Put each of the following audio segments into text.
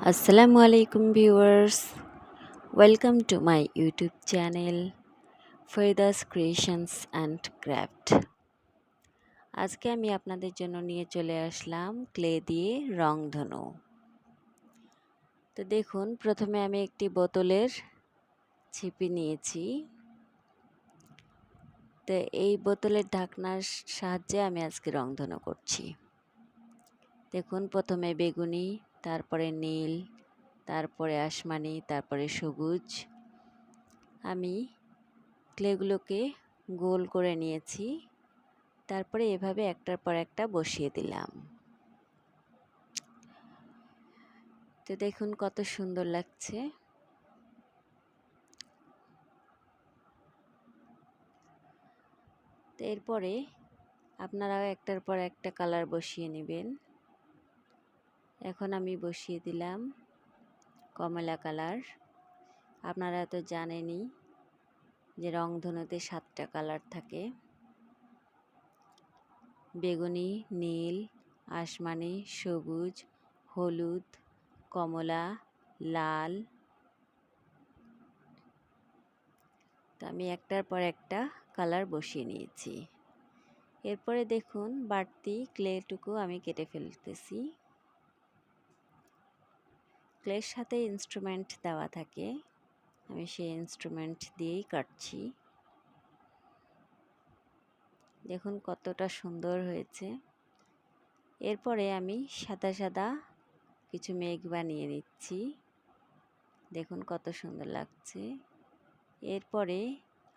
Assalamu alaikum viewers. Welcome to my YouTube channel Faida's Creations and Craft. আজকে আমি আপনাদের জন্য নিয়ে চলে আসলাম ক্লে দিয়ে রংধনু। তো দেখুন, প্রথমে আমি একটি বোতলের ছিপি নিয়েছি। তো এই বোতলের ঢাকনার সাহায্যে আমি আজকে রংধনু করছি। দেখুন, প্রথমে বেগুনি, তারপরে নীল, তারপরে আসমানি, তারপরে সবুজ। আমি ক্লেগুলোকে গোল করে নিয়েছি, তারপরে এভাবে একটার পর একটা বসিয়ে দিলাম। তো দেখুন কত সুন্দর লাগছে। তো এরপরে আপনারাও একটার পর একটা কালার বসিয়ে নেবেন। এখন আমি বসিয়ে দিলাম কমলা কালার। আপনারা তো জানেনই যে রংধনুতে 7টা কালার থাকে: বেগুনি, নীল, আসমানি, সবুজ, হলুদ, কমলা, লাল। তো আমি একটার পর একটা কালার বসিয়ে নিয়েছি। এরপরে দেখুন বাড়তি ক্লেটুকু আমি কেটে ফেলতেছি। ক্লের সাথে ইনস্ট্রুমেন্ট দেওয়া থাকে, আমি সেই ইনস্ট্রুমেন্ট দিয়েই কাটছি। দেখুন কতটা সুন্দর হয়েছে। এরপরে আমি সাদা সাদা কিছু মেঘ বানিয়ে নিচ্ছি। দেখুন কত সুন্দর লাগছে। এরপরে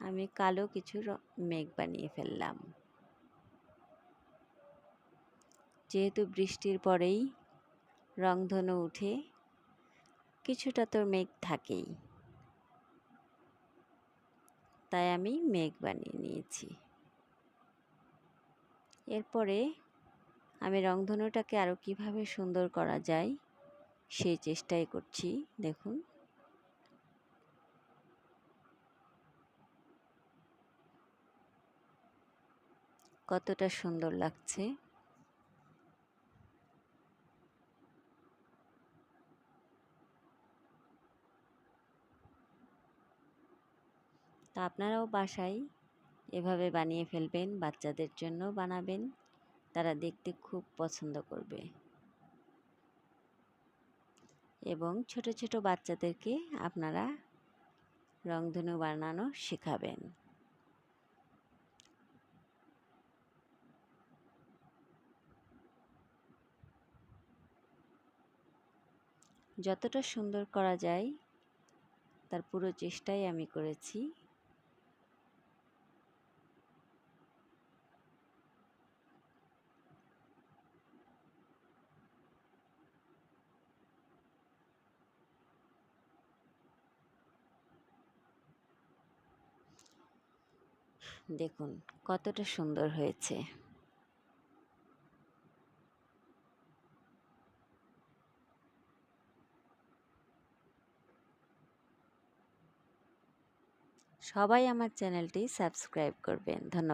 আমি কালো কিছু মেঘ বানিয়ে ফেললাম। যেহেতু বৃষ্টির পরেই রংধনু উঠে, কিছুটা তো মেঘ থাকেই, তাই আমি মেঘ বানিয়ে নিয়েছি। এরপরে আমি রংধনুটাকে আরও কিভাবে সুন্দর করা যায় সেই চেষ্টাই করছি। দেখুন কতটা সুন্দর লাগছে। তা আপনারাও বাসায় এভাবে বানিয়ে ফেলবেন, বাচ্চাদের জন্য বানাবেন, তারা দেখতে খুব পছন্দ করবে। এবং ছোট ছোট বাচ্চাদেরকে আপনারা রংধনু বানানো শেখাবেন। যতটা সুন্দর করা যায় তার পুরো চেষ্টাই আমি করেছি। দেখুন কতটা সুন্দর হয়েছে। সবাই আমার চ্যানেলটি সাবস্ক্রাইব করবেন। ধন্যবাদ।